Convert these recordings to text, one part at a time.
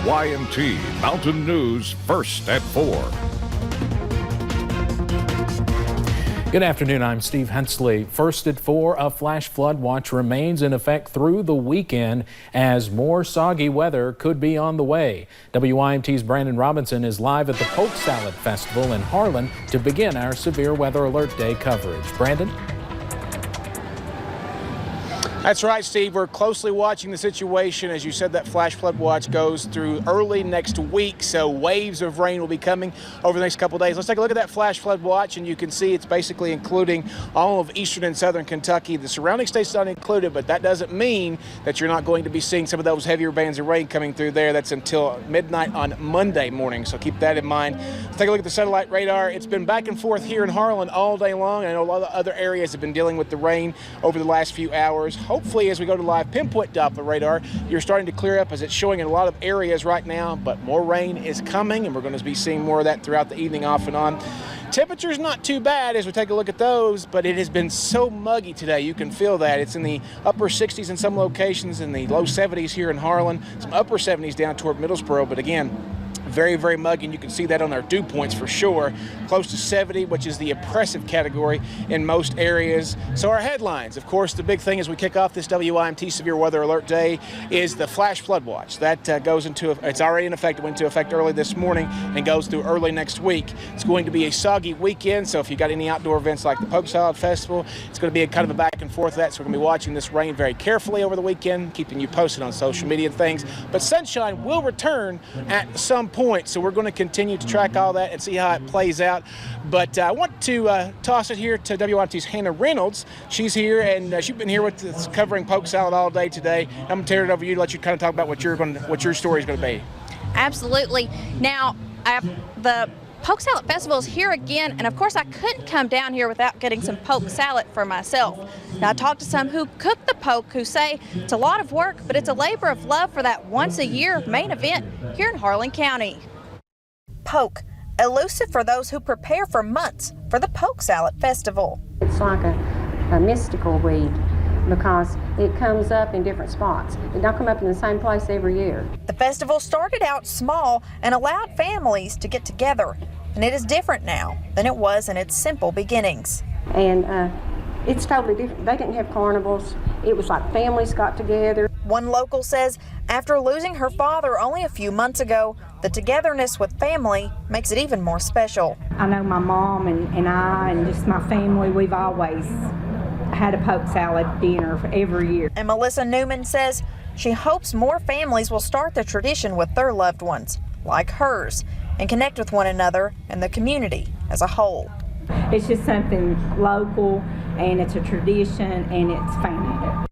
WYMT Mountain News First at 4. Good afternoon, I'm Steve Hensley. First at 4, a flash flood watch remains in effect through the weekend as more soggy weather could be on the way. WYMT's Brandon Robinson is live at the Poke Salad Festival in Harlan to begin our Severe Weather Alert Day coverage. Brandon? That's right, Steve. We're closely watching the situation. As you said, that flash flood watch goes through early next week, so waves of rain will be coming over the next couple of days. Let's take a look at that flash flood watch, and you can see it's basically including all of eastern and southern Kentucky. The surrounding states not included, but that doesn't mean that you're not going to be seeing some of those heavier bands of rain coming through there. That's until midnight on Monday morning, so keep that in mind. Let's take a look at the satellite radar. It's been back and forth here in Harlan all day long. I know a lot of other areas have been dealing with the rain over the last few hours. Hopefully, as we go to live pinpoint Doppler radar, you're starting to clear up as it's showing in a lot of areas right now, but more rain is coming, and we're going to be seeing more of that throughout the evening off and on. Temperature's not too bad as we take a look at those, but it has been so muggy today. You can feel that. It's in the upper 60s in some locations, in the low 70s here in Harlan, some upper 70s down toward Middlesboro, but again, very, very muggy, and you can see that on our dew points for sure. Close to 70, which is the oppressive category in most areas. So our headlines, of course, the big thing as we kick off this WYMT Severe Weather Alert Day is the flash flood watch. That goes into, it's already in effect. It went into effect early this morning and goes through early next week. It's going to be a soggy weekend, so if you got any outdoor events like the Poke Salad Festival, it's going to be a kind of a back and forth of that. So we're going to be watching this rain very carefully over the weekend, keeping you posted on social media and things. But sunshine will return at some point, so we're going to continue to track all that and see how it plays out. But I want to toss it here to WYMT's Hannah Reynolds. She's here, and she's been here with us covering Poke Salad all day today. I'm going to turn it over to you to let you kind of talk about what your story is going to be. Absolutely. Now, the Poke Salad Festival is here again, and of course I couldn't come down here without getting some poke salad for myself. Now, I talked to some who cook the poke who say it's a lot of work, but it's a labor of love for that once-a-year main event here in Harlan County. Poke, elusive for those who prepare for months for the Poke Salad Festival. It's like a mystical weed because it comes up in different spots. It don't come up in the same place every year. The festival started out small and allowed families to get together, and it is different now than it was in its simple beginnings. And it's totally different. They didn't have carnivals. It was like families got together. One local says after losing her father only a few months ago, the togetherness with family makes it even more special. I know my mom and I and just my family, we've always had a poke salad dinner for every year. And Melissa Newman says she hopes more families will start the tradition with their loved ones, like hers, and connect with one another and the community as a whole. It's just something local, and it's a tradition, and it's family.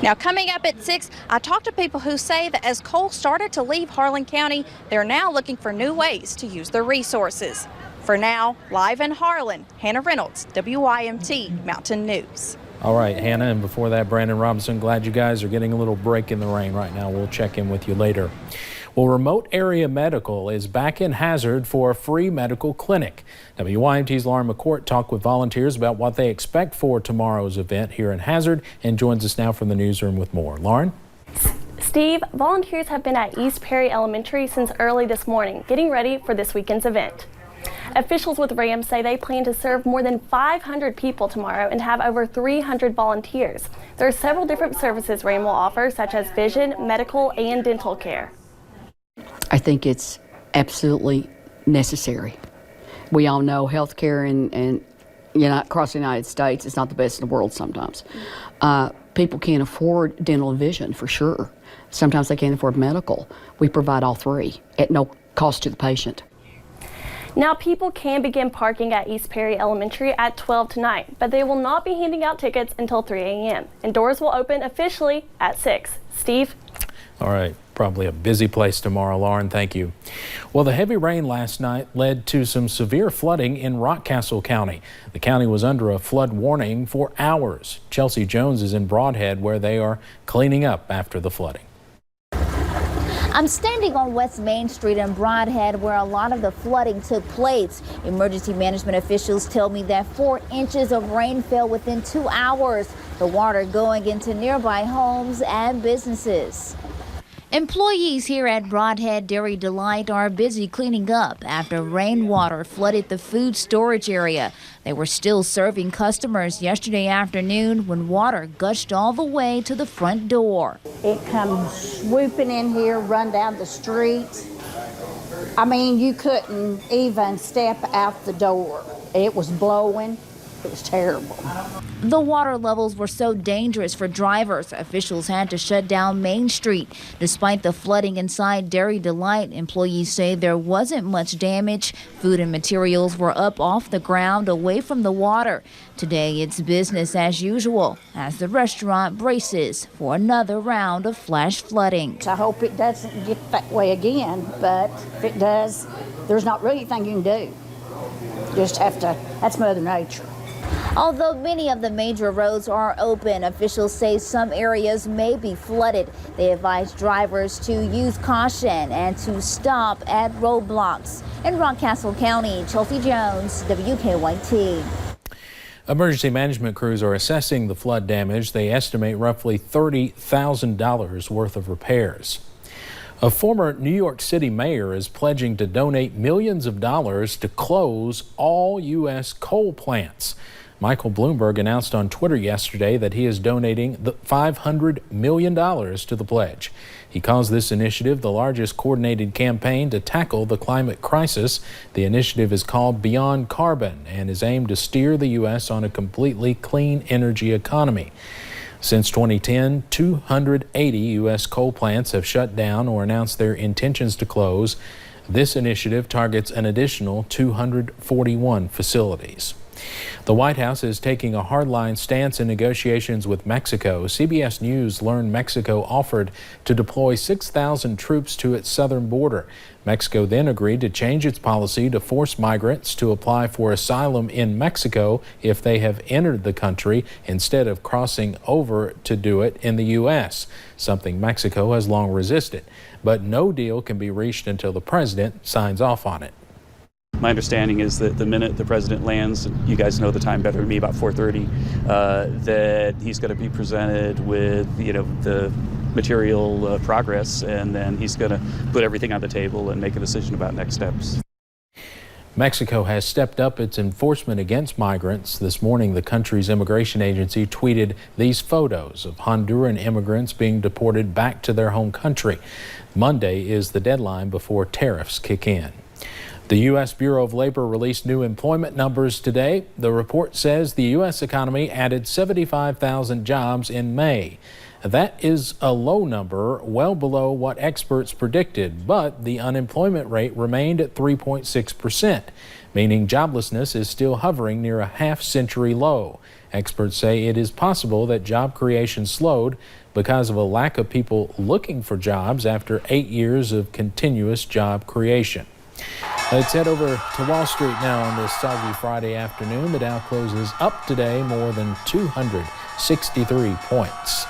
Now, coming up at 6, I talked to people who say that as coal started to leave Harlan County, they're now looking for new ways to use their resources. For now, live in Harlan, Hannah Reynolds, WYMT Mountain News. All right, Hannah, and before that, Brandon Robinson, glad you guys are getting a little break in the rain right now. We'll check in with you later. Well, Remote Area Medical is back in Hazard for a free medical clinic. WYMT's Lauren McCourt talked with volunteers about what they expect for tomorrow's event here in Hazard and joins us now from the newsroom with more. Lauren? Steve, volunteers have been at East Perry Elementary since early this morning, getting ready for this weekend's event. Officials with RAM say they plan to serve more than 500 people tomorrow and have over 300 volunteers. There are several different services RAM will offer, such as vision, medical, and dental care. I think it's absolutely necessary. We all know healthcare and across the United States is not the best in the world sometimes. People can't afford dental and vision for sure. Sometimes they can't afford medical. We provide all three at no cost to the patient. Now, people can begin parking at East Perry Elementary at 12 tonight, but they will not be handing out tickets until 3 a.m. and doors will open officially at 6. Steve? All right, probably a busy place tomorrow, Lauren. Thank you. Well, the heavy rain last night led to some severe flooding in Rockcastle County. The county was under a flood warning for hours. Chelsea Jones is in Broadhead, where they are cleaning up after the flooding. I'm standing on West Main Street in Broadhead, where a lot of the flooding took place. Emergency management officials tell me that 4 inches of rain fell within 2 hours. the water going into nearby homes and businesses. Employees here at Brodhead Dairy Delight are busy cleaning up after rainwater flooded the food storage area. They were still serving customers yesterday afternoon when water gushed all the way to the front door. It comes swooping in here, run down the street. I mean, you couldn't even step out the door. It was blowing. It was terrible. The water levels were so dangerous for drivers, officials had to shut down Main Street. Despite the flooding inside Dairy Delight, employees say there wasn't much damage. Food and materials were up off the ground, away from the water. Today, it's business as usual as the restaurant braces for another round of flash flooding. I hope it doesn't get that way again, but if it does, there's not really anything you can do. You just have to, that's Mother Nature. Although many of the major roads are open, officials say some areas may be flooded. They advise drivers to use caution and to stop at roadblocks. In Rockcastle County, Chelsea Jones, WKYT. Emergency management crews are assessing the flood damage. They estimate roughly $30,000 worth of repairs. A former New York City mayor is pledging to donate millions of dollars to close all U.S. coal plants. Michael Bloomberg announced on Twitter yesterday that he is donating the $500 million to the pledge. He calls this initiative the largest coordinated campaign to tackle the climate crisis. The initiative is called Beyond Carbon and is aimed to steer the U.S. on a completely clean energy economy. Since 2010, 280 U.S. coal plants have shut down or announced their intentions to close. This initiative targets an additional 241 facilities. The White House is taking a hardline stance in negotiations with Mexico. CBS News learned Mexico offered to deploy 6,000 troops to its southern border. Mexico then agreed to change its policy to force migrants to apply for asylum in Mexico if they have entered the country instead of crossing over to do it in the U.S., something Mexico has long resisted. But no deal can be reached until the president signs off on it. My understanding is that the minute the president lands, you guys know the time better than me, about 4:30, that he's going to be presented with, the material progress, and then he's going to put everything on the table and make a decision about next steps. Mexico has stepped up its enforcement against migrants. This morning, the country's immigration agency tweeted these photos of Honduran immigrants being deported back to their home country. Monday is the deadline before tariffs kick in. The U.S. Bureau of Labor released new employment numbers today. The report says the U.S. economy added 75,000 jobs in May. That is a low number, well below what experts predicted, but the unemployment rate remained at 3.6%, meaning joblessness is still hovering near a half-century low. Experts say it is possible that job creation slowed because of a lack of people looking for jobs after 8 years of continuous job creation. Let's head over to Wall Street now on this soggy Friday afternoon. The Dow closes up today more than 263 points.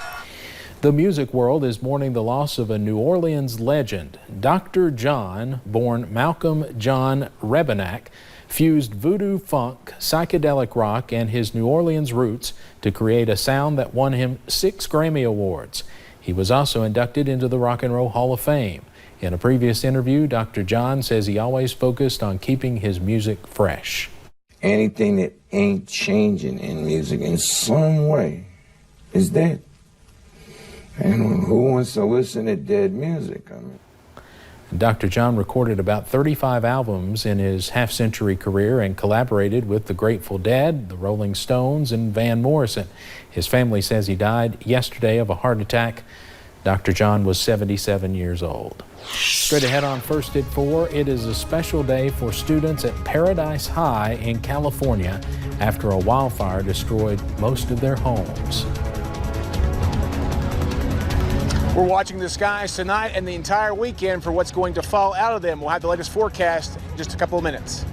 The music world is mourning the loss of a New Orleans legend. Dr. John, born Malcolm John Rebennack, fused voodoo funk, psychedelic rock, and his New Orleans roots to create a sound that won him 6 Grammy Awards. He was also inducted into the Rock and Roll Hall of Fame. In a previous interview, Dr. John says he always focused on keeping his music fresh. Anything that ain't changing in music in some way is dead. And who wants to listen to dead music? Dr. John recorded about 35 albums in his half-century career and collaborated with the Grateful Dead, the Rolling Stones, and Van Morrison. His family says he died yesterday of a heart attack. Dr. John was 77 years old. Straight ahead on First at 4, it is a special day for students at Paradise High in California after a wildfire destroyed most of their homes. We're watching the skies tonight and the entire weekend for what's going to fall out of them. We'll have the latest forecast in just a couple of minutes.